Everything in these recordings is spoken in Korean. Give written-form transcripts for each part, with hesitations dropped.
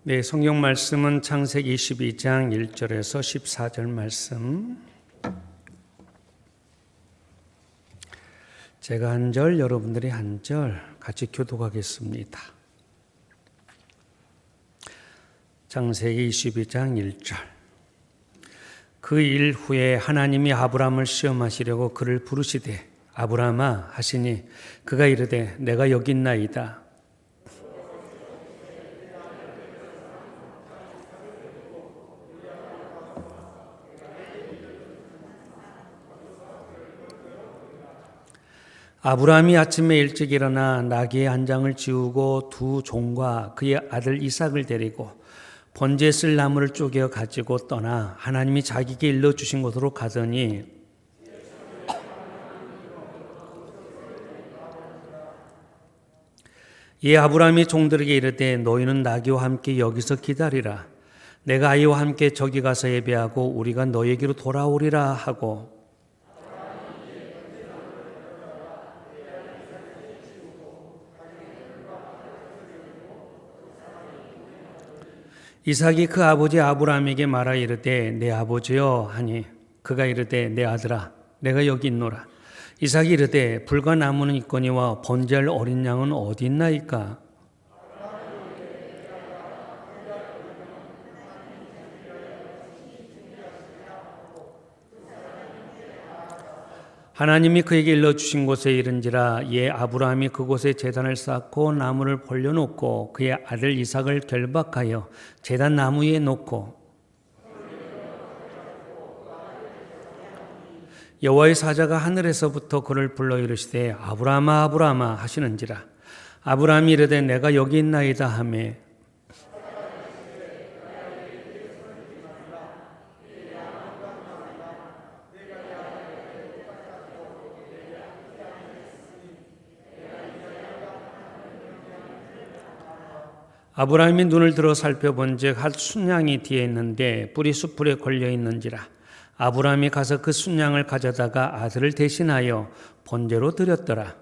네, 성경 말씀은 창세기 22장 1절에서 14절 말씀. 제가 한 절, 여러분들이 한 절 같이 교독하겠습니다. 창세기 22장 1절. 그 일 후에 하나님이 아브라함을 시험하시려고 그를 부르시되 아브라함아 하시니 그가 이르되 내가 여기 있나이다. 아브라함이 아침에 일찍 일어나 나귀의 한 장을 지우고 두 종과 그의 아들 이삭을 데리고 번제에 쓸 나무를 쪼개어 가지고 떠나 하나님이 자기에게 일러주신 곳으로 가더니 이 아브라함이 종들에게 이르되 너희는 나귀와 함께 여기서 기다리라. 내가 아이와 함께 저기 가서 예배하고 우리가 너에게로 돌아오리라 하고 이삭이 그 아버지 아브라함에게 말하 이르되 내 아버지여 하니 그가 이르되 내 아들아 내가 여기 있노라. 이삭이 이르되 불과 나무는 있거니와 번제할 어린 양은 어디 있나이까. 하나님이 그에게 일러주신 곳에 이른지라 예 아브라함이 그곳에 제단을 쌓고 나무를 벌려놓고 그의 아들 이삭을 결박하여 제단 나무 위에 놓고 여호와의 사자가 하늘에서부터 그를 불러 이르시되 아브라함아 아브라함아 하시는지라. 아브라함이 이르되 내가 여기 있나이다 하매 아브라함이 눈을 들어 살펴본즉 한 순양이 뒤에 있는데 뿔이 숯불에 걸려 있는지라. 아브라함이 가서 그 순양을 가져다가 아들을 대신하여 번제로 드렸더라.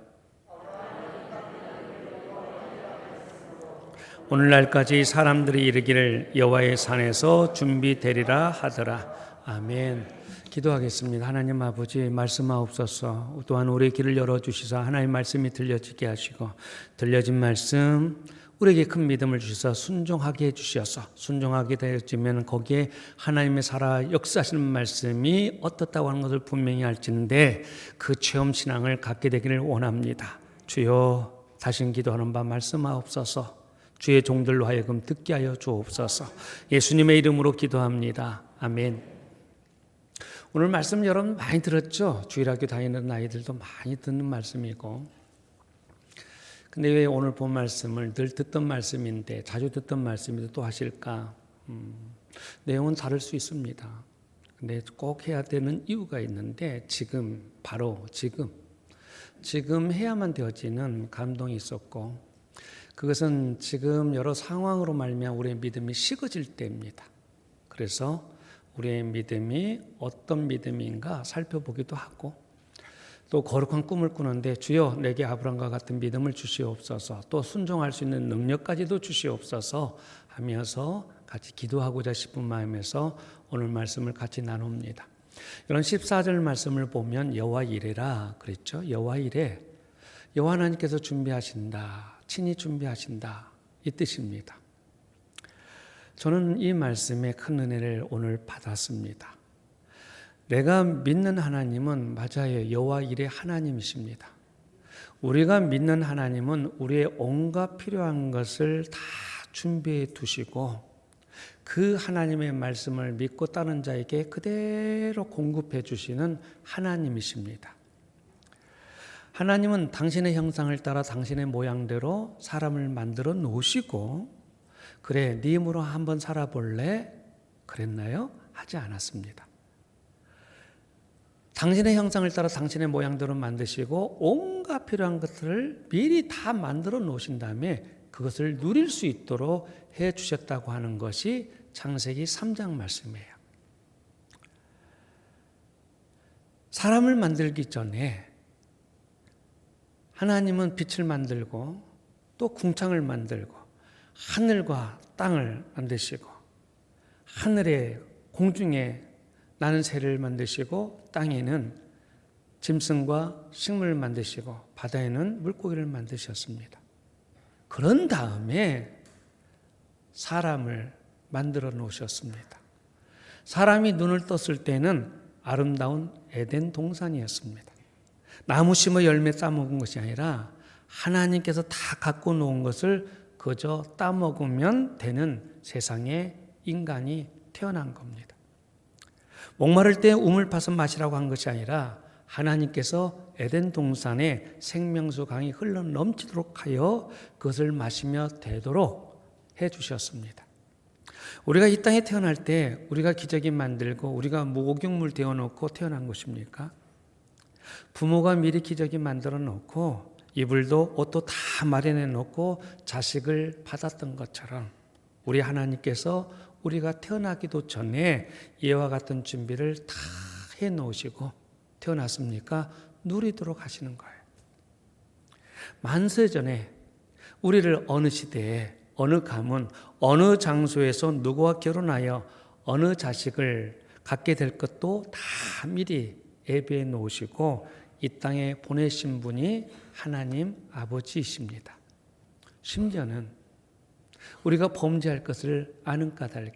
오늘날까지 사람들이 이르기를 여호와의 산에서 준비되리라 하더라. 아멘. 기도하겠습니다. 하나님 아버지 말씀하옵소서. 또한 우리의 길을 열어주시사 하나님의 말씀이 들려지게 하시고 들려진 말씀 우리에게 큰 믿음을 주셔서 순종하게 해주셔서 순종하게 되어지면 거기에 하나님의 살아 역사하시는 말씀이 어떻다고 하는 것을 분명히 알지는데 그 체험 신앙을 갖게 되기를 원합니다. 주여 다신 기도하는 바 말씀하옵소서. 주의 종들로 하여금 듣게 하여 주옵소서. 예수님의 이름으로 기도합니다. 아멘. 오늘 말씀 여러분 많이 들었죠? 주일학교 다니는 아이들도 많이 듣는 말씀이고 근데 왜 오늘 본 말씀을 늘 듣던 말씀인데 자주 듣던 말씀인데 또 하실까? 내용은 다를 수 있습니다. 근데 꼭 해야 되는 이유가 있는데 지금 바로 지금 해야만 되어지는 감동이 있었고 그것은 지금 여러 상황으로 말미암아 우리의 믿음이 식어질 때입니다. 그래서 우리의 믿음이 어떤 믿음인가 살펴보기도 하고 또 거룩한 꿈을 꾸는데 주여 내게 아브라함과 같은 믿음을 주시옵소서 또 순종할 수 있는 능력까지도 주시옵소서 하면서 같이 기도하고자 싶은 마음에서 오늘 말씀을 같이 나눕니다. 이런 14절 말씀을 보면 여호와 이레라 그랬죠. 여호와 이레 여호와 하나님께서 준비하신다. 친히 준비하신다. 이 뜻입니다. 저는 이 말씀에 큰 은혜를 오늘 받았습니다. 내가 믿는 하나님은 맞아요. 여호와 이레 하나님이십니다. 우리가 믿는 하나님은 우리의 온갖 필요한 것을 다 준비해 두시고 그 하나님의 말씀을 믿고 따르는 자에게 그대로 공급해 주시는 하나님이십니다. 하나님은 당신의 형상을 따라 당신의 모양대로 사람을 만들어 놓으시고 그래 네 힘으로 한번 살아볼래? 그랬나요? 하지 않았습니다. 당신의 형상을 따라 당신의 모양대로 만드시고 온갖 필요한 것들을 미리 다 만들어 놓으신 다음에 그것을 누릴 수 있도록 해 주셨다고 하는 것이 창세기 3장 말씀이에요. 사람을 만들기 전에 하나님은 빛을 만들고 또 궁창을 만들고 하늘과 땅을 만드시고 하늘에 공중에 나는 새를 만드시고 땅에는 짐승과 식물을 만드시고 바다에는 물고기를 만드셨습니다. 그런 다음에 사람을 만들어 놓으셨습니다. 사람이 눈을 떴을 때는 아름다운 에덴 동산이었습니다. 나무 심어 열매 따먹은 것이 아니라 하나님께서 다 갖고 놓은 것을 그저 따먹으면 되는 세상에 인간이 태어난 겁니다. 목마를 때 우물 파서 마시라고 한 것이 아니라 하나님께서 에덴 동산에 생명수 강이 흘러 넘치도록 하여 그것을 마시며 되도록 해주셨습니다. 우리가 이 땅에 태어날 때 우리가 기저귀 만들고 우리가 목욕물 데워놓고 태어난 것입니까? 부모가 미리 기저귀 만들어 놓고 이불도 옷도 다 마련해 놓고 자식을 받았던 것처럼 우리 하나님께서 우리가 태어나기도 전에 이와 같은 준비를 다 해놓으시고 태어났습니까? 누리도록 하시는 거예요. 만세전에 우리를 어느 시대에 어느 가문 어느 장소에서 누구와 결혼하여 어느 자식을 갖게 될 것도 다 미리 예비해 놓으시고 이 땅에 보내신 분이 하나님 아버지이십니다. 심지어는 우리가 범죄할 것을 아는 까닭에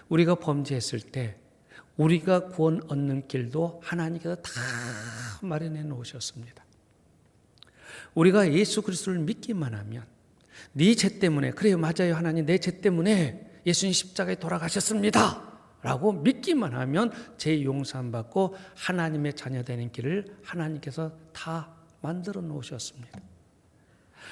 우리가 범죄했을 때 우리가 구원 얻는 길도 하나님께서 다 마련해 놓으셨습니다. 우리가 예수 그리스도를 믿기만 하면 네 죄 때문에 그래요 맞아요 하나님 내 죄 때문에 예수님 십자가에 돌아가셨습니다 라고 믿기만 하면 죄 용서함 받고 하나님의 자녀 되는 길을 하나님께서 다 만들어 놓으셨습니다.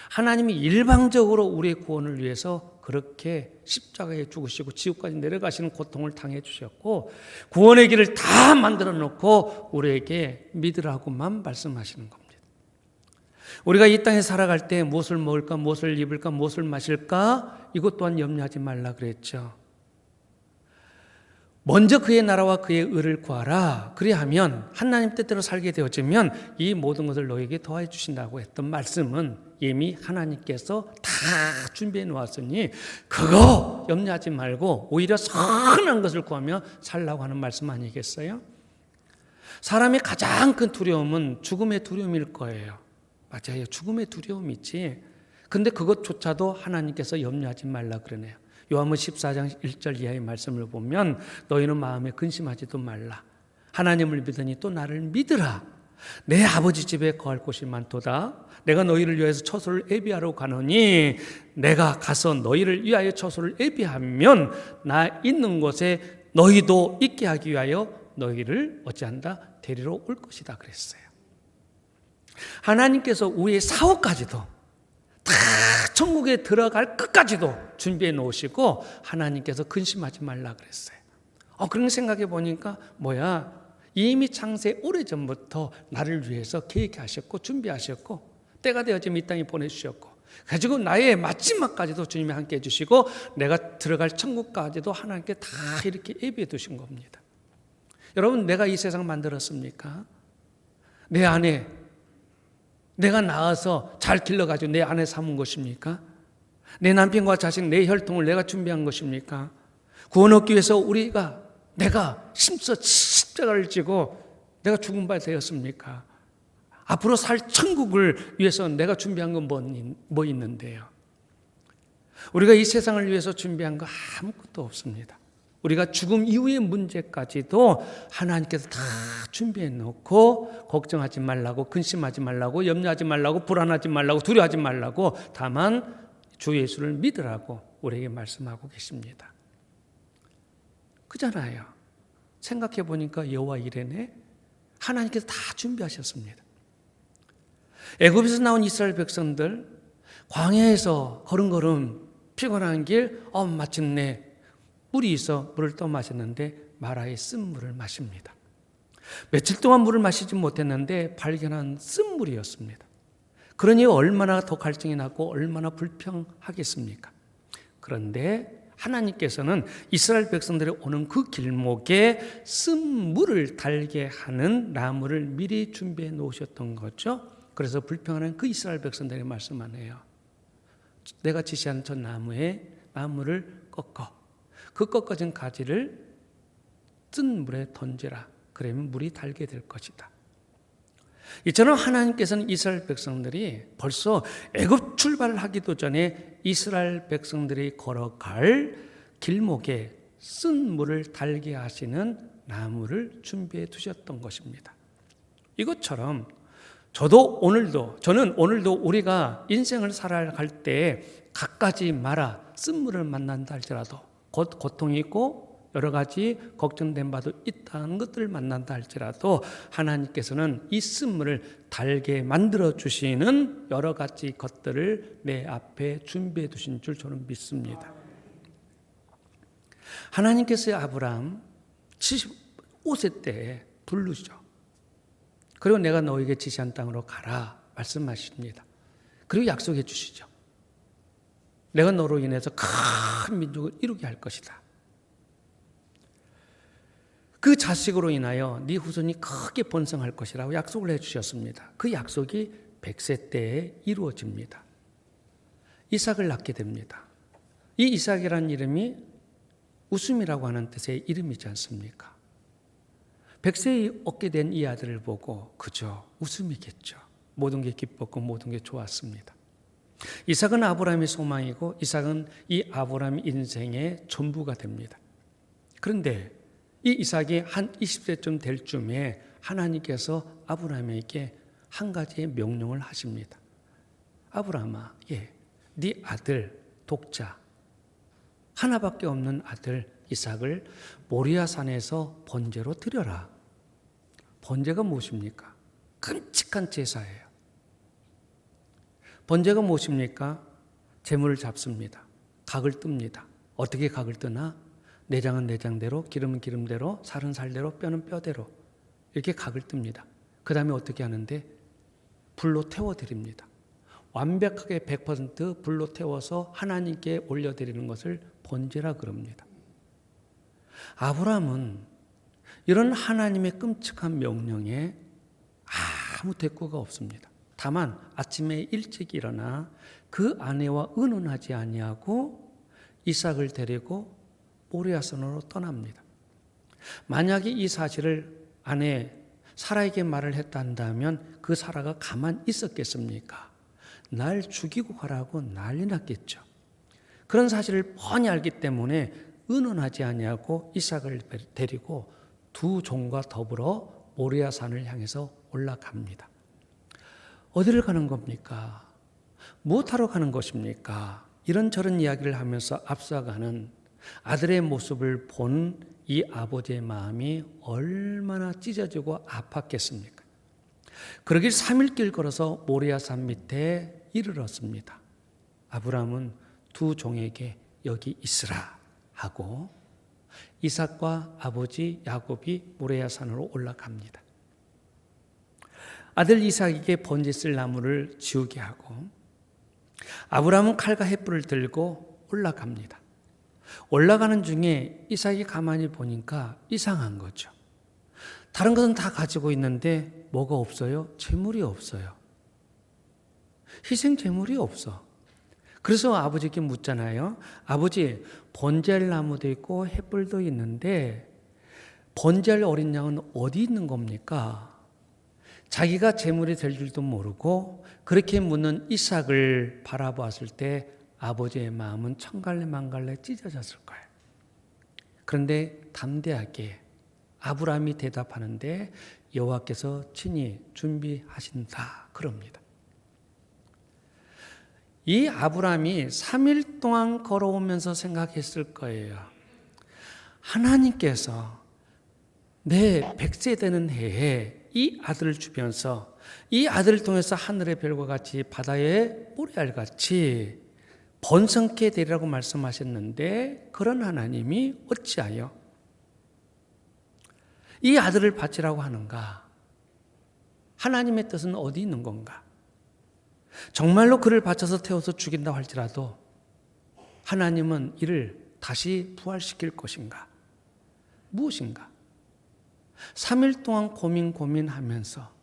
하나님이 일방적으로 우리의 구원을 위해서 그렇게 십자가에 죽으시고 지옥까지 내려가시는 고통을 당해 주셨고 구원의 길을 다 만들어 놓고 우리에게 믿으라고만 말씀하시는 겁니다. 우리가 이 땅에 살아갈 때 무엇을 먹을까, 무엇을 입을까, 무엇을 마실까 이것 또한 염려하지 말라 그랬죠. 먼저 그의 나라와 그의 의를 구하라. 그리하면 하나님 뜻대로 살게 되어지면 이 모든 것을 너에게 더해 주신다고 했던 말씀은 이미 하나님께서 다 준비해 놓았으니 그거 염려하지 말고 오히려 선한 것을 구하며 살라고 하는 말씀 아니겠어요? 사람의 가장 큰 두려움은 죽음의 두려움일 거예요. 맞아요. 죽음의 두려움이지. 근데 그것조차도 하나님께서 염려하지 말라 그러네요. 요한복음 14장 1절 이하의 말씀을 보면 너희는 마음에 근심하지도 말라. 하나님을 믿으니 또 나를 믿으라. 내 아버지 집에 거할 곳이 많도다. 내가 너희를 위하여서 처소를 예비하러 가노니 내가 가서 너희를 위하여 처소를 예비하면 나 있는 곳에 너희도 있게 하기 위하여 너희를 어찌한다? 데리러 올 것이다 그랬어요. 하나님께서 우리의 사후까지도 다 천국에 들어갈 끝까지도 준비해 놓으시고 하나님께서 근심하지 말라 그랬어요. 그런 생각해 보니까 이미 창세 오래전부터 나를 위해서 계획하셨고 준비하셨고 때가 되어지면 이 땅에 보내주셨고 가지고 나의 마지막까지도 주님이 함께 해주시고 내가 들어갈 천국까지도 하나님께 다 이렇게 예비해 두신 겁니다. 여러분 내가 이 세상 만들었습니까? 내 안에 내가 낳아서 잘 길러가지고 내 안에 삼은 것입니까? 내 남편과 자식, 내 혈통을 내가 준비한 것입니까? 구원 얻기 위해서 내가 힘써 십자가를 지고 내가 죽은 바 되었습니까? 앞으로 살 천국을 위해서 내가 준비한 건 뭐 있는데요? 우리가 이 세상을 위해서 준비한 거 아무것도 없습니다. 우리가 죽음 이후의 문제까지도 하나님께서 다 준비해 놓고 걱정하지 말라고, 근심하지 말라고, 염려하지 말라고, 불안하지 말라고, 두려워하지 말라고 다만 주 예수를 믿으라고 우리에게 말씀하고 계십니다. 그잖아요. 생각해 보니까 여호와 이레네 하나님께서 다 준비하셨습니다. 애굽에서 나온 이스라엘 백성들 광야에서 걸음걸음 피곤한 길 마침내 물이 있어 물을 떠 마셨는데 마라의 쓴물을 마십니다. 며칠 동안 물을 마시지 못했는데 발견한 쓴물이었습니다. 그러니 얼마나 더 갈증이 나고 얼마나 불평하겠습니까? 그런데 하나님께서는 이스라엘 백성들이 오는 그 길목에 쓴물을 달게 하는 나무를 미리 준비해 놓으셨던 거죠. 그래서 불평하는 그 이스라엘 백성들이 말씀하네요. 내가 지시한 저 나무를 꺾어 그 꺾어진 가지를 뜬 물에 던지라. 그러면 물이 달게 될 것이다. 이처럼 하나님께서는 이스라엘 백성들이 벌써 애굽 출발을 하기도 전에 이스라엘 백성들이 걸어갈 길목에 쓴 물을 달게 하시는 나무를 준비해 두셨던 것입니다. 이것처럼 저는 오늘도 우리가 인생을 살아갈 때 갖가지 마라 쓴 물을 만난다 할지라도 곧 고통이 있고 여러 가지 걱정된 바도 있다는 것들을 만난다 할지라도 하나님께서는 이 쓴물을 달게 만들어 주시는 여러 가지 것들을 내 앞에 준비해 두신 줄 저는 믿습니다. 하나님께서 아브라함 75세 때에 부르죠. 그리고 내가 너에게 지시한 땅으로 가라 말씀하십니다. 그리고 약속해 주시죠. 내가 너로 인해서 큰 민족을 이루게 할 것이다. 그 자식으로 인하여 네 후손이 크게 번성할 것이라고 약속을 해주셨습니다. 그 약속이 100세 때에 이루어집니다. 이삭을 낳게 됩니다. 이 이삭이라는 이름이 웃음이라고 하는 뜻의 이름이지 않습니까? 100세에 얻게 된 이 아들을 보고 그저 웃음이겠죠. 모든 게 기뻤고 모든 게 좋았습니다. 이삭은 아브라함의 소망이고 이삭은 이 아브라함 인생의 전부가 됩니다. 그런데 이 이삭이 한 20세쯤 될 쯤에 하나님께서 아브라함에게 한 가지의 명령을 하십니다. 아브라함아, 네 아들 독자 하나밖에 없는 아들 이삭을 모리아 산에서 번제로 드려라. 번제가 무엇입니까? 끔찍한 제사예요. 번제가 무엇입니까? 제물을 잡습니다. 각을 뜹니다. 어떻게 각을 뜨나? 내장은 내장대로, 기름은 기름대로, 살은 살대로, 뼈는 뼈대로 이렇게 각을 뜹니다. 그 다음에 어떻게 하는데? 불로 태워드립니다. 완벽하게 100% 불로 태워서 하나님께 올려드리는 것을 번제라 그럽니다. 아브라함은 이런 하나님의 끔찍한 명령에 아무 대꾸가 없습니다. 다만 아침에 일찍 일어나 그 아내와 의논하지 아니하고 이삭을 데리고 모리아산으로 떠납니다. 만약에 이 사실을 아내 사라에게 말을 했다 한다면 그 사라가 가만 있었겠습니까? 날 죽이고 가라고 난리 났겠죠. 그런 사실을 뻔히 알기 때문에 의논하지 아니하고 이삭을 데리고 두 종과 더불어 모리아산을 향해서 올라갑니다. 어디를 가는 겁니까? 무엇하러 가는 것입니까? 이런저런 이야기를 하면서 앞서가는 아들의 모습을 본 이 아버지의 마음이 얼마나 찢어지고 아팠겠습니까? 그러길 3일 길 걸어서 모리아산 밑에 이르렀습니다. 아브라함은 두 종에게 여기 있으라 하고 이삭과 아버지 야곱이 모리아산으로 올라갑니다. 아들 이삭에게 번제 쓸 나무를 지우게 하고 아브라함은 칼과 횃불을 들고 올라갑니다. 올라가는 중에 이삭이 가만히 보니까 이상한 거죠. 다른 것은 다 가지고 있는데 뭐가 없어요? 재물이 없어요. 희생 재물이 없어. 그래서 아버지께 묻잖아요. 아버지, 번제할 나무도 있고 횃불도 있는데 번제할 어린 양은 어디 있는 겁니까? 자기가 재물이 될 줄도 모르고 그렇게 묻는 이삭을 바라보았을 때 아버지의 마음은 천갈래 만갈래 찢어졌을 거예요. 그런데 담대하게 아브라함이 대답하는데 여호와께서 친히 준비하신다 그럽니다. 이 아브라함이 3일 동안 걸어오면서 생각했을 거예요. 하나님께서 내 100세 되는 해에 이 아들을 주면서 이 아들을 통해서 하늘의 별과 같이 바다의 모래알같이 번성케 되리라고 말씀하셨는데 그런 하나님이 어찌하여 이 아들을 바치라고 하는가? 하나님의 뜻은 어디 있는 건가? 정말로 그를 바쳐서 태워서 죽인다고 할지라도 하나님은 이를 다시 부활시킬 것인가? 무엇인가? 3일 동안 고민하면서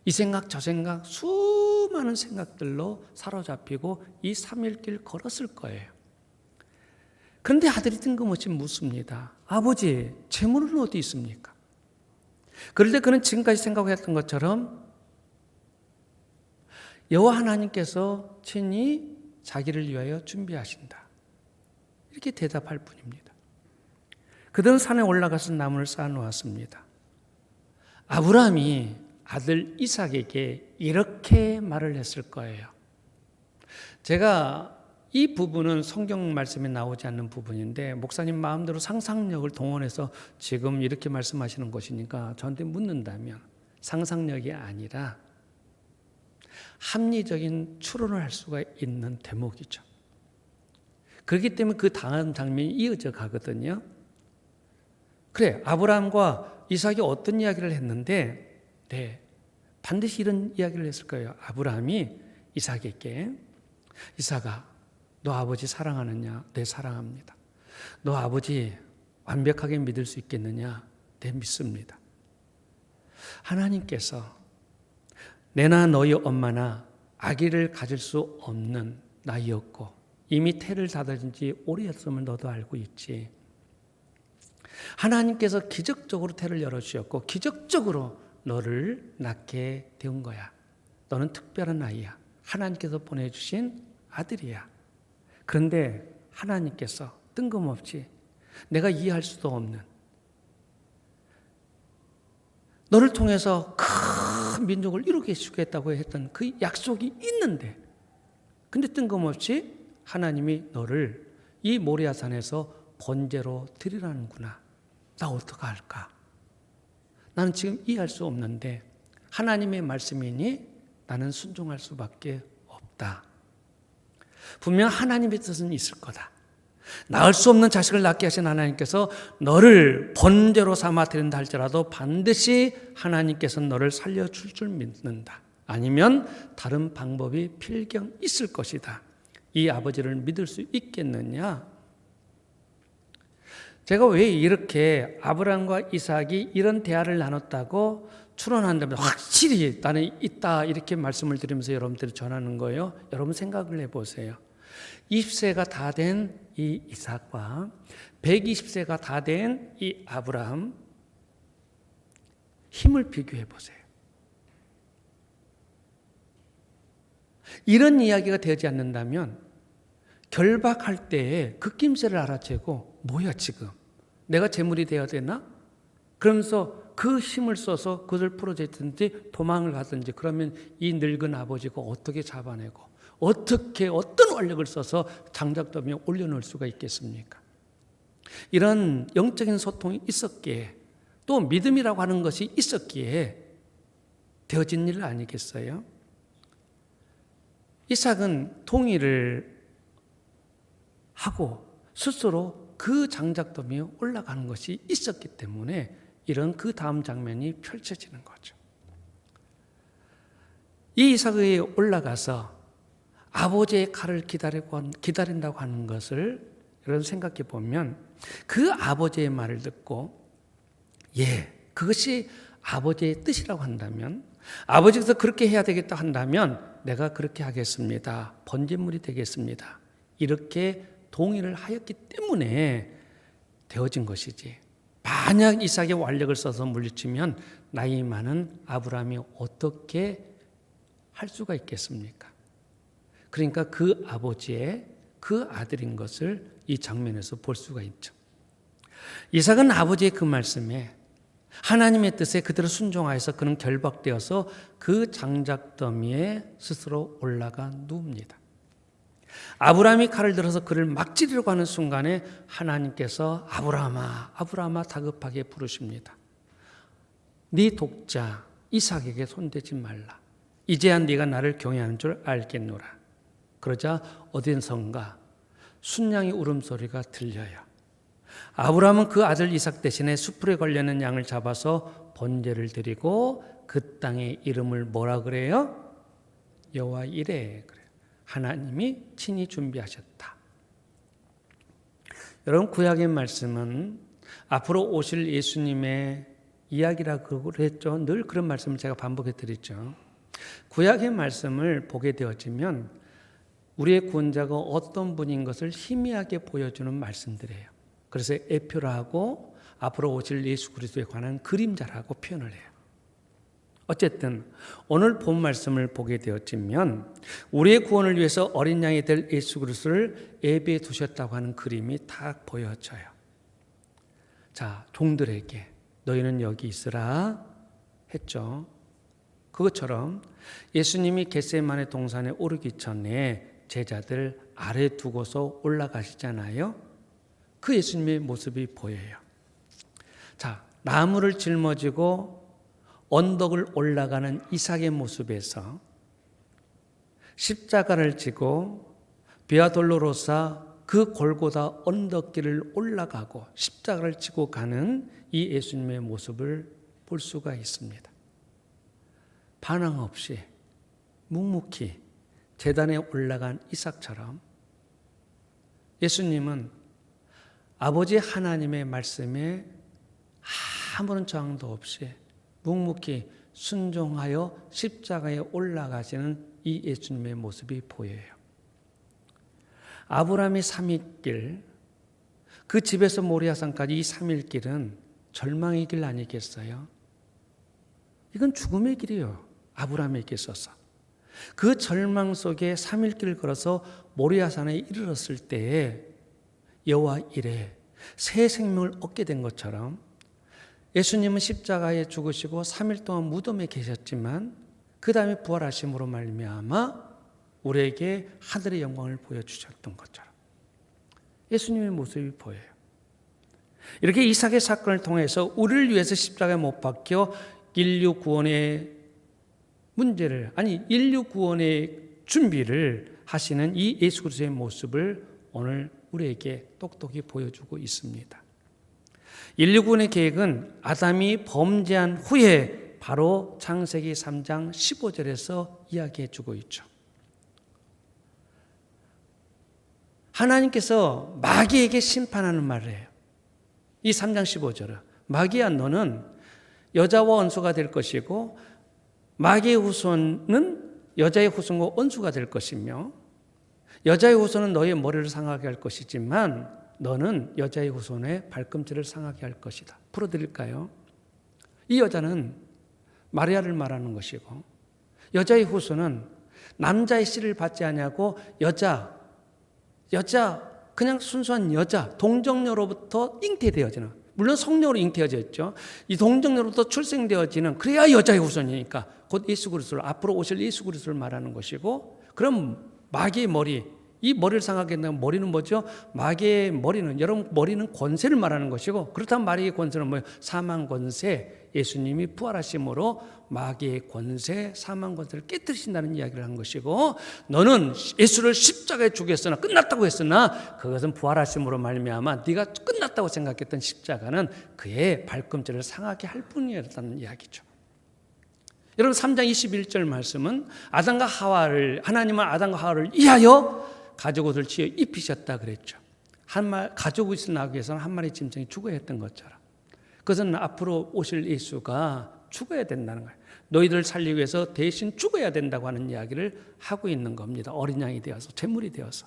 이 생각 저 생각 수많은 수많은 생각들로 사로잡히고 이 3일길 걸었을 거예요. 그런데 아들이 뜬금없이 묻습니다. 아버지, 재물은 어디 있습니까? 그럴 때 그는 지금까지 생각했던 것처럼 여호와 하나님께서 친히 자기를 위하여 준비하신다, 이렇게 대답할 뿐입니다. 그들은 산에 올라가서 나무를 쌓아놓았습니다. 아브라함이 아들 이삭에게 이렇게 말을 했을 거예요. 제가 이 부분은 성경 말씀에 나오지 않는 부분인데 목사님 마음대로 상상력을 동원해서 지금 이렇게 말씀하시는 것이니까 저한테 묻는다면 상상력이 아니라 합리적인 추론을 할 수가 있는 대목이죠. 그렇기 때문에 그 다음 장면이 이어져 가거든요. 그래, 아브라함과 이삭이 어떤 이야기를 했는데, 네, 반드시 이런 이야기를 했을 거예요. 아브라함이 이삭에게, 이삭아, 너 아버지 사랑하느냐? 네, 사랑합니다. 너 아버지 완벽하게 믿을 수 있겠느냐? 네, 믿습니다. 하나님께서 내나 너희 엄마나 아기를 가질 수 없는 나이였고 이미 태를 닫은 지 오래였음을 너도 알고 있지. 하나님께서 기적적으로 태를 열어주셨고 기적적으로 너를 낳게 된 거야. 너는 특별한 아이야. 하나님께서 보내주신 아들이야. 그런데 하나님께서 뜬금없이 내가 이해할 수도 없는 너를 통해서 큰 민족을 이루게 해주겠다고 했던 그 약속이 있는데, 근데 뜬금없이 하나님이 너를 이 모리아산에서 번제로 드리라는구나. 나 어떡할까? 나는 지금 이해할 수 없는데 하나님의 말씀이니 나는 순종할 수밖에 없다. 분명 하나님의 뜻은 있을 거다. 낳을 수 없는 자식을 낳게 하신 하나님께서 너를 번제로 삼아 드린다 할지라도 반드시 하나님께서 너를 살려줄 줄 믿는다. 아니면 다른 방법이 필경 있을 것이다. 이 아버지를 믿을 수 있겠느냐? 제가 왜 이렇게 아브라함과 이삭이 이런 대화를 나눴다고 추론한다면 확실히 나는 있다 이렇게 말씀을 드리면서 여러분들이 전하는 거예요. 여러분 생각을 해보세요. 20세가 다 된 이 이삭과 120세가 다 된 이 아브라함, 힘을 비교해 보세요. 이런 이야기가 되지 않는다면 결박할 때에 그 낌새를 알아채고 뭐야 지금 내가 재물이 되어야 되나? 그러면서 그 힘을 써서 그것을 풀어줬든지 도망을 가든지, 그러면 이 늙은 아버지가 어떻게 잡아내고 어떻게 어떤 원력을 써서 장작더미에 올려놓을 수가 있겠습니까? 이런 영적인 소통이 있었기에 또 믿음이라고 하는 것이 있었기에 되어진 일 아니겠어요? 이삭은 동의를 하고 스스로 그 장작더미에 올라가는 것이 있었기 때문에 이런 그 다음 장면이 펼쳐지는 거죠. 이 이삭이 올라가서 아버지의 칼을 기다린다고 하는 것을 여러분 생각해 보면 그 아버지의 말을 듣고 그것이 아버지의 뜻이라고 한다면, 아버지께서 그렇게 해야 되겠다 한다면 내가 그렇게 하겠습니다. 번제물이 되겠습니다. 이렇게 동의를 하였기 때문에 되어진 것이지, 만약 이삭의 완력을 써서 물리치면 나이 많은 아브라함이 어떻게 할 수가 있겠습니까? 그러니까 그 아버지의 그 아들인 것을 이 장면에서 볼 수가 있죠. 이삭은 아버지의 그 말씀에 하나님의 뜻에 그대로 순종하여서 그는 결박되어서 그 장작더미에 스스로 올라가 누웁니다. 아브라함이 칼을 들어서 그를 막 찌르려고 하는 순간에 하나님께서 아브라함아, 아브라함아 다급하게 부르십니다. 네 독자 이삭에게 손대지 말라. 이제야 네가 나를 경외하는 줄 알겠노라. 그러자 어딘선가 순양의 울음소리가 들려요. 아브라함은 그 아들 이삭 대신에 숯불에 걸려있는 양을 잡아서 번제를 드리고 그 땅의 이름을 뭐라 그래요? 여호와 이레 그래요. 하나님이 친히 준비하셨다. 여러분, 구약의 말씀은 앞으로 오실 예수님의 이야기라고 했죠. 늘 그런 말씀을 제가 반복해 드렸죠. 구약의 말씀을 보게 되어지면 우리의 구원자가 어떤 분인 것을 희미하게 보여주는 말씀들이에요. 그래서 에피라고 앞으로 오실 예수 그리스도에 관한 그림자라고 표현을 해요. 어쨌든 오늘 본 말씀을 보게 되어지면 우리의 구원을 위해서 어린 양이 될 예수 그리스도를 예비해 두셨다고 하는 그림이 딱 보여져요. 자, 종들에게 너희는 여기 있으라 했죠. 그것처럼 예수님이 겟세마네 동산에 오르기 전에 제자들 아래 두고서 올라가시잖아요. 그 예수님의 모습이 보여요. 자, 나무를 짊어지고 언덕을 올라가는 이삭의 모습에서 십자가를 지고 비아 돌로로사 그 골고다 언덕길을 올라가고 십자가를 지고 가는 이 예수님의 모습을 볼 수가 있습니다. 반항 없이 묵묵히 제단에 올라간 이삭처럼 예수님은 아버지 하나님의 말씀에 아무런 저항도 없이 묵묵히 순종하여 십자가에 올라가시는 이 예수님의 모습이 보여요. 아브라함의 3일길, 그 집에서 모리아산까지 이 3일길은 절망의 길 아니겠어요? 이건 죽음의 길이에요. 아브라함에게 있어서. 그 절망 속에 3일길을 걸어서 모리아산에 이르렀을 때에 여호와 이레 새 생명을 얻게 된 것처럼 예수님은 십자가에 죽으시고 3일 동안 무덤에 계셨지만 그 다음에 부활하심으로 말미암아 우리에게 하늘의 영광을 보여주셨던 것처럼 예수님의 모습이 보여요. 이렇게 이삭의 사건을 통해서 우리를 위해서 십자가에 못 박혀 인류 구원의 문제를, 아니 인류 구원의 준비를 하시는 이 예수 그리스도의 모습을 오늘 우리에게 똑똑히 보여주고 있습니다. 인류 구원의 계획은 아담이 범죄한 후에 바로 창세기 3장 15절에서 이야기해 주고 있죠. 하나님께서 마귀에게 심판하는 말을 해요. 이 3장 15절은 마귀야 너는 여자와 원수가 될 것이고 마귀의 후손은 여자의 후손과 원수가 될 것이며 여자의 후손은 너의 머리를 상하게 할 것이지만 너는 여자의 후손의 발꿈치를 상하게 할 것이다. 풀어드릴까요? 이 여자는 마리아를 말하는 것이고 여자의 후손은 남자의 씨를 받지 아니하고 여자 그냥 순수한 여자 동정녀로부터 잉태되어지는, 물론 성령으로 잉태되어져 있죠. 이 동정녀로부터 출생되어지는, 그래야 여자의 후손이니까 곧 예수 그리스도를, 앞으로 오실 예수 그리스도를 말하는 것이고, 그럼 마귀의 머리, 이 머리를 상하게 한다면 머리는 뭐죠? 마귀의 머리는, 여러분 머리는 권세를 말하는 것이고, 그렇다면 마귀의 권세는 뭐예요? 사망 권세. 예수님이 부활하심으로 마귀의 권세, 사망 권세를 깨뜨리신다는 이야기를 한 것이고, 너는 예수를 십자가에 죽였으나 끝났다고 했으나 그것은 부활하심으로 말미암아 네가 끝났다고 생각했던 십자가는 그의 발꿈치를 상하게 할 뿐이었다는 이야기죠. 여러분 3장 21절 말씀은 하나님은 아담과 하와를 위하여 가죽옷을 지어 입히셨다 그랬죠. 가죽옷을 나오기 위해서는 한 마리 짐승이 죽어야 했던 것처럼, 그것은 앞으로 오실 예수가 죽어야 된다는 거예요. 너희들을 살리기 위해서 대신 죽어야 된다고 하는 이야기를 하고 있는 겁니다. 어린 양이 되어서, 제물이 되어서.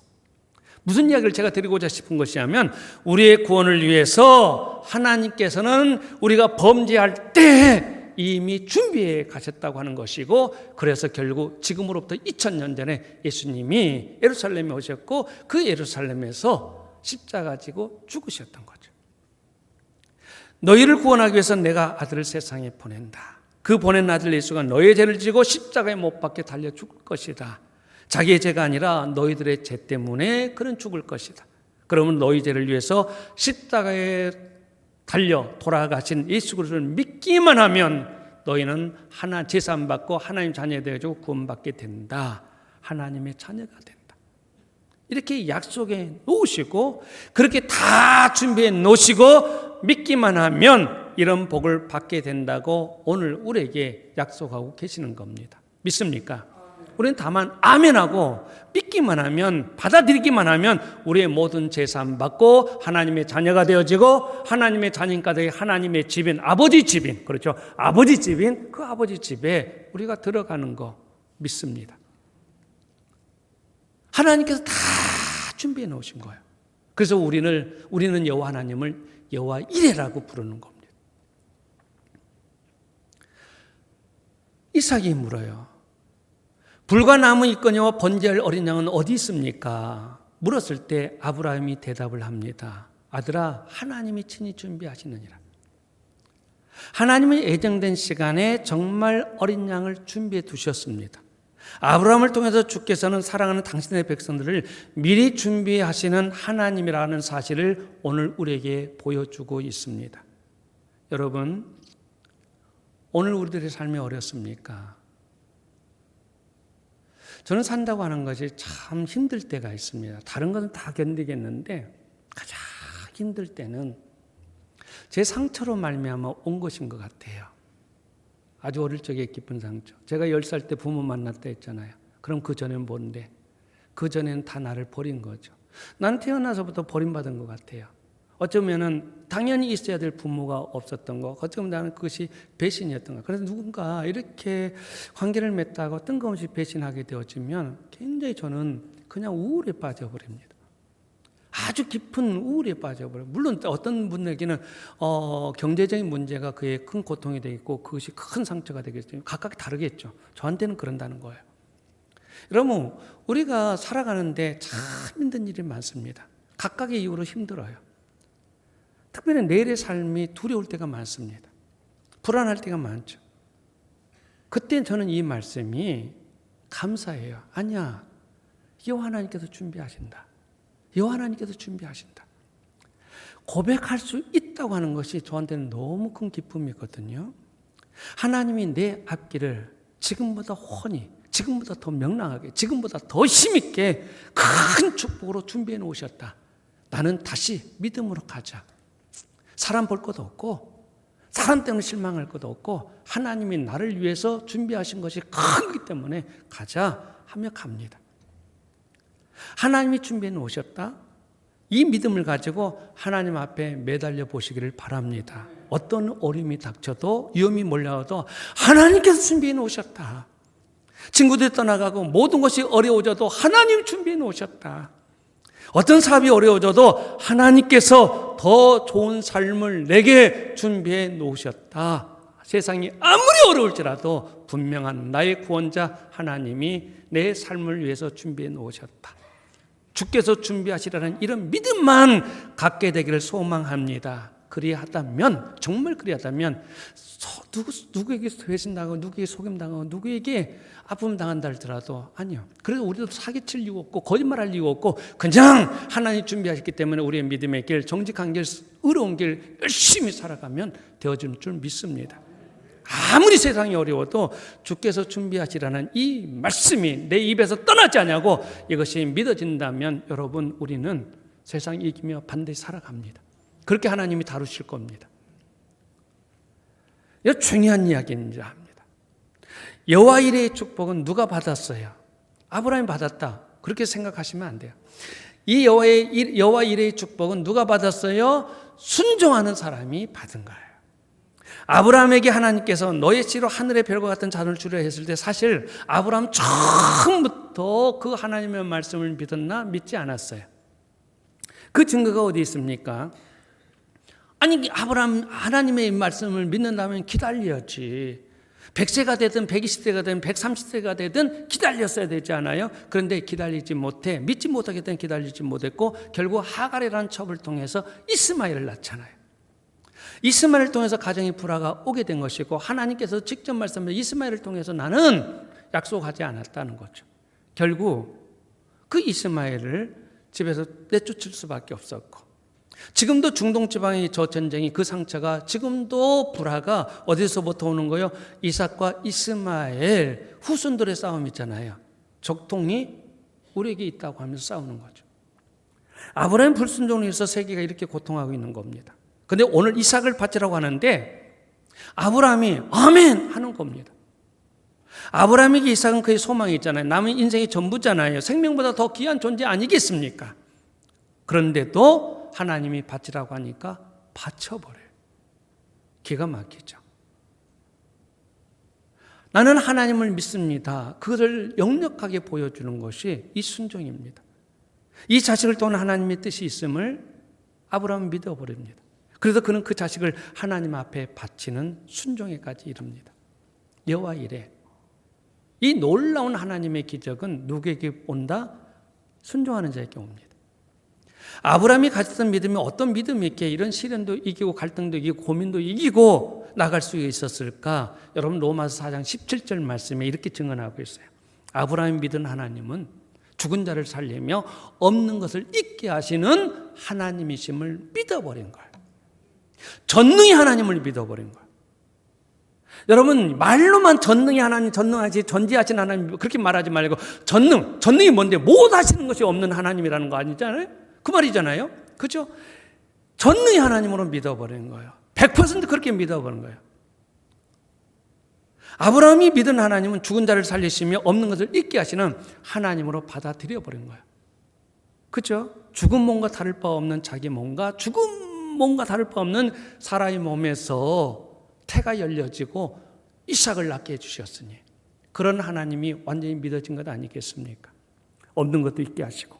무슨 이야기를 제가 드리고자 싶은 것이냐면, 우리의 구원을 위해서 하나님께서는 우리가 범죄할 때 이미 준비해 가셨다고 하는 것이고, 그래서 결국 지금으로부터 2000년 전에 예수님이 예루살렘에 오셨고 그 예루살렘에서 십자가 지고 죽으셨던 거죠. 너희를 구원하기 위해서 내가 아들을 세상에 보낸다. 그 보낸 아들 예수가 너희의 죄를 지고 십자가에 못 박혀 달려 죽을 것이다. 자기의 죄가 아니라 너희들의 죄 때문에 그는 죽을 것이다. 그러면 너희 죄를 위해서 십자가에 달려 돌아가신 예수 그리스도를 믿기만 하면 너희는 제산 받고 하나님 자녀가 되어지고 구원받게 된다. 하나님의 자녀가 된다. 이렇게 약속해 놓으시고, 그렇게 다 준비해 놓으시고 믿기만 하면 이런 복을 받게 된다고 오늘 우리에게 약속하고 계시는 겁니다. 믿습니까? 우리는 다만 아멘하고 믿기만 하면, 받아들이기만 하면 우리의 모든 재산 받고 하나님의 자녀가 되어지고, 하나님의 자녀까지 하나님의 집인, 아버지 집인, 그렇죠, 아버지 집인 그 아버지 집에 우리가 들어가는 거, 믿습니다. 하나님께서 다 준비해 놓으신 거예요. 그래서 우리는 여호와 하나님을 여호와 이레라고 부르는 겁니다. 이삭이 물어요. 불과 나무 있거니와 번제할 어린 양은 어디 있습니까? 물었을 때 아브라함이 대답을 합니다. 아들아, 하나님이 친히 준비하시느니라. 하나님의 예정된 시간에 정말 어린 양을 준비해 두셨습니다. 아브라함을 통해서 주께서는 사랑하는 당신의 백성들을 미리 준비하시는 하나님이라는 사실을 오늘 우리에게 보여주고 있습니다. 여러분, 오늘 우리들의 삶이 어렵습니까? 저는 산다고 하는 것이 참 힘들 때가 있습니다. 다른 것은 다 견디겠는데 가장 힘들 때는 제 상처로 말미암아 온 것인 것 같아요. 아주 어릴 적에 깊은 상처. 제가 10살 때 부모 만났다 했잖아요. 그럼 그 전에는 뭔데? 그 전에는 다 나를 버린 거죠. 난 태어나서부터 버림받은 것 같아요. 어쩌면은 당연히 있어야 될 부모가 없었던 거, 어쩌면 나는 그것이 배신이었던 거. 그래서 누군가 이렇게 관계를 맺다가 뜬금없이 배신하게 되어지면 굉장히 저는 그냥 우울에 빠져버립니다. 아주 깊은 우울에 빠져버려요. 물론 어떤 분에게는 경제적인 문제가 그의 큰 고통이 되겠고 그것이 큰 상처가 되겠죠. 각각 다르겠죠. 저한테는 그런다는 거예요. 여러분, 우리가 살아가는데 참 힘든 일이 많습니다. 각각의 이유로 힘들어요. 특별히 내일의 삶이 두려울 때가 많습니다. 불안할 때가 많죠. 그때 저는 이 말씀이 감사해요. 아니야, 여호와 하나님께서 준비하신다. 여호와 하나님께서 준비하신다. 고백할 수 있다고 하는 것이 저한테는 너무 큰 기쁨이거든요. 하나님이 내 앞길을 지금보다 훤히, 지금보다 더 명랑하게, 지금보다 더 힘있게 큰 축복으로 준비해 놓으셨다. 나는 다시 믿음으로 가자. 사람 볼 것도 없고 사람 때문에 실망할 것도 없고 하나님이 나를 위해서 준비하신 것이 크기 때문에 가자 하며 갑니다. 하나님이 준비해 놓으셨다. 이 믿음을 가지고 하나님 앞에 매달려 보시기를 바랍니다. 어떤 어려움이 닥쳐도 위험이 몰려와도 하나님께서 준비해 놓으셨다. 친구들이 떠나가고 모든 것이 어려워져도 하나님 준비해 놓으셨다. 어떤 사업이 어려워져도 하나님께서 더 좋은 삶을 내게 준비해 놓으셨다. 세상이 아무리 어려울지라도 분명한 나의 구원자 하나님이 내 삶을 위해서 준비해 놓으셨다. 주께서 준비하시라는 이런 믿음만 갖게 되기를 소망합니다. 그리하다면, 정말 그리하다면 누구에게 회신당하고 누구에게 속임당하고 누구에게 아픔 당한다 할지라도 아니요. 그래도 우리도 사기칠 이유 없고 거짓말할 이유 없고 그냥 하나님 준비하셨기 때문에 우리의 믿음의 길, 정직한 길, 의로운 길 열심히 살아가면 되어질 줄 믿습니다. 아무리 세상이 어려워도 주께서 준비하시라는 이 말씀이 내 입에서 떠나지 않냐고 이것이 믿어진다면 여러분, 우리는 세상 이기며 반드시 살아갑니다. 그렇게 하나님이 다루실 겁니다. 이거 중요한 이야기인지 합니다. 여호와 이레의 축복은 누가 받았어요? 아브라함이 받았다. 그렇게 생각하시면 안 돼요. 이 여호와 이레의 축복은 누가 받았어요? 순종하는 사람이 받은 거예요. 아브라함에게 하나님께서 너의 씨로 하늘의 별과 같은 자손을 주려 했을 때 사실 아브라함 처음부터 그 하나님의 말씀을 믿었나? 믿지 않았어요. 그 증거가 어디 있습니까? 아니, 아브라함 하나님의 말씀을 믿는다면 기다려야지. 100세가 되든 120세가 되든 130세가 되든 기다렸어야 되지 않아요? 그런데 기다리지 못해, 믿지 못하기 때문에 기다리지 못했고 결국 하갈이라는 첩을 통해서 이스마엘을 낳잖아요. 이스마엘을 통해서 가정의 불화가 오게 된 것이고 하나님께서 직접 말씀하신 이스마엘을 통해서 나는 약속하지 않았다는 거죠. 결국 그 이스마엘을 집에서 내쫓을 수밖에 없었고 지금도 중동 지방의 저 전쟁이 그 상처가 지금도 불화가 어디서부터 오는 거예요? 이삭과 이스마엘 후손들의 싸움 있잖아요. 적통이 우리에게 있다고 하면서 싸우는 거죠. 아브라함 불순종으로 해서 세계가 이렇게 고통하고 있는 겁니다. 그런데 오늘 이삭을 바치라고 하는데 아브라함이 아멘 하는 겁니다. 아브라함에게 이삭은 그의 소망이 있잖아요. 남은 인생이 전부잖아요. 생명보다 더 귀한 존재 아니겠습니까? 그런데도 하나님이 바치라고 하니까 바쳐버려요. 기가 막히죠. 나는 하나님을 믿습니다. 그것을 역력하게 보여주는 것이 이 순종입니다. 이 자식을 통한 하나님의 뜻이 있음을 아브라함은 믿어버립니다. 그래서 그는 그 자식을 하나님 앞에 바치는 순종에까지 이릅니다. 여호와 이레. 이 놀라운 하나님의 기적은 누구에게 온다? 순종하는 자에게 옵니다. 아브라함이 가졌던 믿음이 어떤 믿음이기에 이런 시련도 이기고 갈등도 이기고 고민도 이기고 나갈 수 있었을까? 여러분 로마서 4장 17절 말씀에 이렇게 증언하고 있어요. 아브라함이 믿은 하나님은 죽은 자를 살리며 없는 것을 있게 하시는 하나님이심을 믿어버린 거예요. 전능히 하나님을 믿어버린 거예요. 여러분 말로만 전능히 하나님, 전능하시, 전지하신 하나님 그렇게 말하지 말고 전능이 뭔데? 못하시는 것이 없는 하나님이라는 거 아니잖아요? 그 말이잖아요. 그렇죠? 전능히 하나님으로 믿어버린 거예요. 100% 그렇게 믿어버린 거예요. 아브라함이 믿은 하나님은 죽은 자를 살리시며 없는 것을 있게 하시는 하나님으로 받아들여 버린 거예요. 그렇죠? 죽은 몸과 다를 바 없는 자기 몸과 죽은 몸과 다를 바 없는 사라의 몸에서 태가 열려지고 이삭을 낳게 해주셨으니 그런 하나님이 완전히 믿어진 것 아니겠습니까? 없는 것도 있게 하시고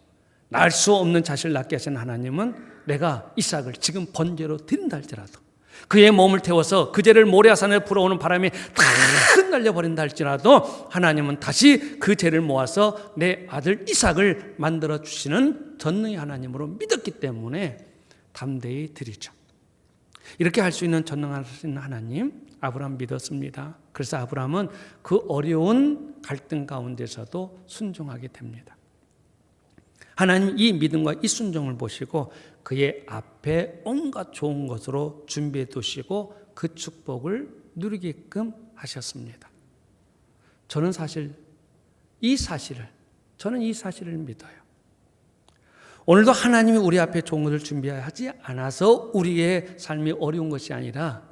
날 수 없는 자식을 낳게 하신 하나님은 내가 이삭을 지금 번제로 드린다 할지라도 그의 몸을 태워서 그 죄를 모리아산에 불어오는 바람에 다 흩날려버린다 할지라도 하나님은 다시 그 죄를 모아서 내 아들 이삭을 만들어 주시는 전능의 하나님으로 믿었기 때문에 담대히 드리죠. 이렇게 할 수 있는 전능하신 하나님 아브라함 믿었습니다. 그래서 아브라함은 그 어려운 갈등 가운데서도 순종하게 됩니다. 하나님 이 믿음과 이 순종을 보시고 그의 앞에 온갖 좋은 것으로 준비해 두시고 그 축복을 누리게끔 하셨습니다. 저는 이 사실을 믿어요. 오늘도 하나님이 우리 앞에 좋은 것을 준비하지 않아서 우리의 삶이 어려운 것이 아니라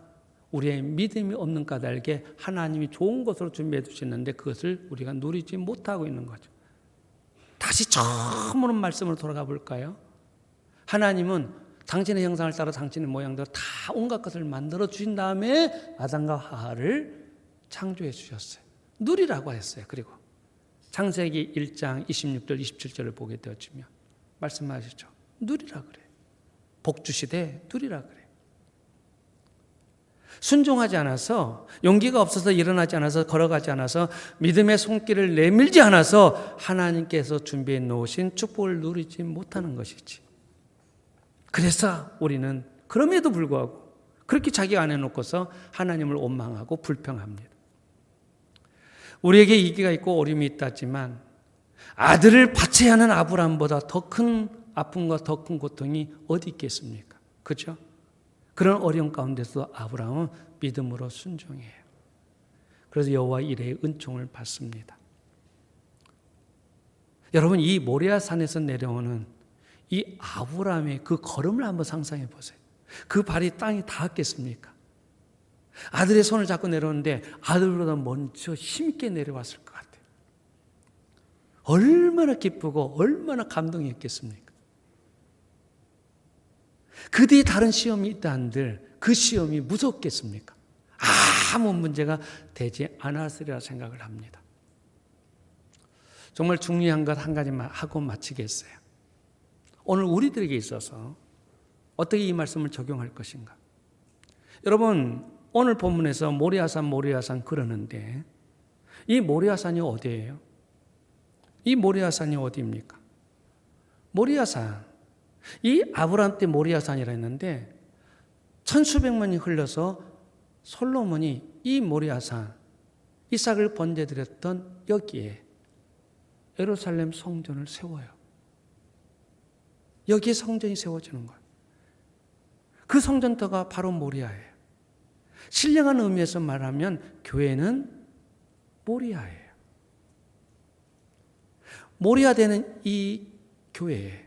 우리의 믿음이 없는 까닭에 하나님이 좋은 것으로 준비해 두셨는데 그것을 우리가 누리지 못하고 있는 거죠. 다시 처음으로 말씀으로 돌아가 볼까요? 하나님은 당신의 형상을 따라 당신의 모양대로 다 온갖 것을 만들어 주신 다음에 아담과 하와를 창조해 주셨어요. 누리라고 했어요. 그리고 창세기 1장 26절 27절을 보게 되어지면 말씀하시죠. 누리라 그래. 복 주시되 누리라 그래. 순종하지 않아서 용기가 없어서 일어나지 않아서 걸어가지 않아서 믿음의 손길을 내밀지 않아서 하나님께서 준비해 놓으신 축복을 누리지 못하는 것이지. 그래서 우리는 그럼에도 불구하고 그렇게 자기가 안 해놓고서 하나님을 원망하고 불평합니다. 우리에게 위기가 있고 어려움이 있다지만 아들을 바쳐야 하는 아브라함보다 더 큰 아픔과 더 큰 고통이 어디 있겠습니까? 그렇죠? 그런 어려움 가운데서 아브라함은 믿음으로 순종해요. 그래서 여호와 이레의 은총을 받습니다. 여러분 이 모리아 산에서 내려오는 이 아브라함의 그 걸음을 한번 상상해 보세요. 그 발이 땅에 닿았겠습니까? 아들의 손을 잡고 내려오는데 아들보다 먼저 힘있게 내려왔을 것 같아요. 얼마나 기쁘고 얼마나 감동했겠습니까? 그 뒤에 다른 시험이 있다 한들 그 시험이 무섭겠습니까? 아무 문제가 되지 않았으리라 생각을 합니다. 정말 중요한 것 한 가지만 하고 마치겠어요. 오늘 우리들에게 있어서 어떻게 이 말씀을 적용할 것인가? 여러분 오늘 본문에서 모리아산 그러는데 이 모리아산이 어디예요? 이 모리아산이 어디입니까? 모리아산. 이 아브라함 때 모리아산이라 했는데 천수백만이 흘러서 솔로몬이 이 모리아산 이삭을 번제드렸던 여기에 예루살렘 성전을 세워요. 여기에 성전이 세워지는 거예요. 그 성전터가 바로 모리아예요. 신령한 의미에서 말하면 교회는 모리아예요. 모리아 되는 이 교회에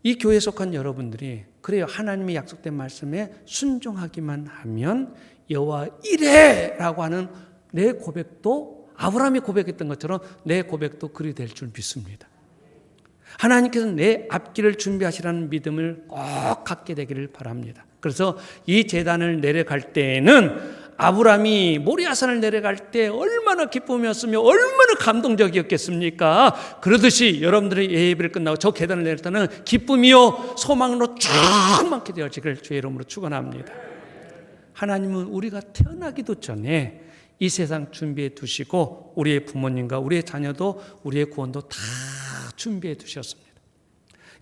이 교회에 속한 여러분들이 그래요. 하나님의 약속된 말씀에 순종하기만 하면 여호와 이레라고 하는 내 고백도 아브라함이 고백했던 것처럼 내 고백도 그리 될 줄 믿습니다. 하나님께서 내 앞길을 준비하시라는 믿음을 꼭 갖게 되기를 바랍니다. 그래서 이 제단을 내려갈 때에는 아브라함이 모리아산을 내려갈 때 얼마나 기쁨이었으며 얼마나 감동적이었겠습니까? 그러듯이 여러분들의 예배를 끝나고 저 계단을 내릴 때는 기쁨이요 소망으로 충만케 되어지기를 주의 이름으로 축원합니다. 하나님은 우리가 태어나기도 전에 이 세상 준비해 두시고 우리의 부모님과 우리의 자녀도 우리의 구원도 다 준비해 두셨습니다.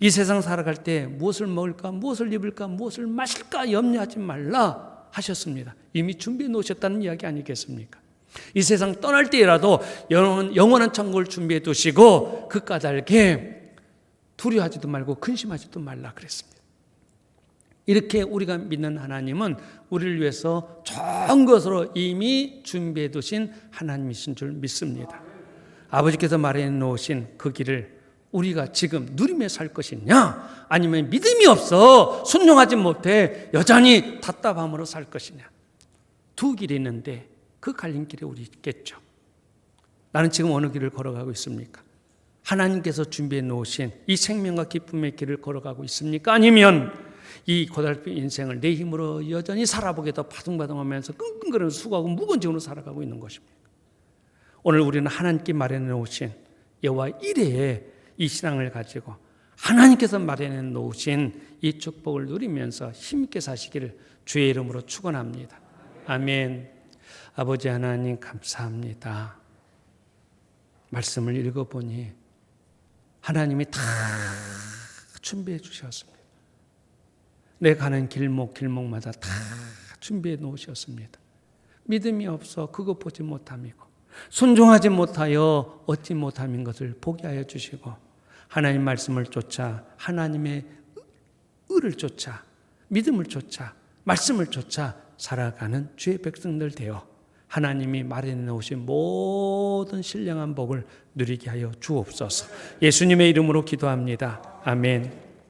이 세상 살아갈 때 무엇을 먹을까, 무엇을 입을까, 무엇을 마실까 염려하지 말라 하셨습니다. 이미 준비해 놓으셨다는 이야기 아니겠습니까? 이 세상 떠날 때라도 영원한 천국을 준비해 두시고 그 까닭에 두려워하지도 말고 근심하지도 말라 그랬습니다. 이렇게 우리가 믿는 하나님은 우리를 위해서 좋은 것으로 이미 준비해 두신 하나님이신 줄 믿습니다. 아버지께서 마련해 놓으신 그 길을 우리가 지금 누리며 살 것이냐, 아니면 믿음이 없어 순종하지 못해 여전히 답답함으로 살 것이냐. 두 길이 있는데 그 갈림길에 우리 있겠죠. 나는 지금 어느 길을 걸어가고 있습니까? 하나님께서 준비해 놓으신 이 생명과 기쁨의 길을 걸어가고 있습니까? 아니면 이 고달픈 인생을 내 힘으로 여전히 살아보겠다 바둥바둥하면서 끙끙거리면서 수고하고 무거운 짐으로 살아가고 있는 것입니까? 오늘 우리는 하나님께 마련해 놓으신 여호와 이레의 이 신앙을 가지고 하나님께서 마련해 놓으신 이 축복을 누리면서 힘있게 사시기를 주의 이름으로 축원합니다. 아멘. 아버지 하나님 감사합니다. 말씀을 읽어보니 하나님이 다 준비해 주셨습니다. 내 가는 길목마다 다 준비해 놓으셨습니다. 믿음이 없어 그것 보지 못함이고 순종하지 못하여 얻지 못함인 것을 보게 하여 주시고 하나님 말씀을 쫓아 하나님의 의를 쫓아 믿음을 쫓아 말씀을 쫓아 살아가는 주의 백성들 되어 하나님이 마련해 놓으신 모든 신령한 복을 누리게 하여 주옵소서. 예수님의 이름으로 기도합니다. 아멘.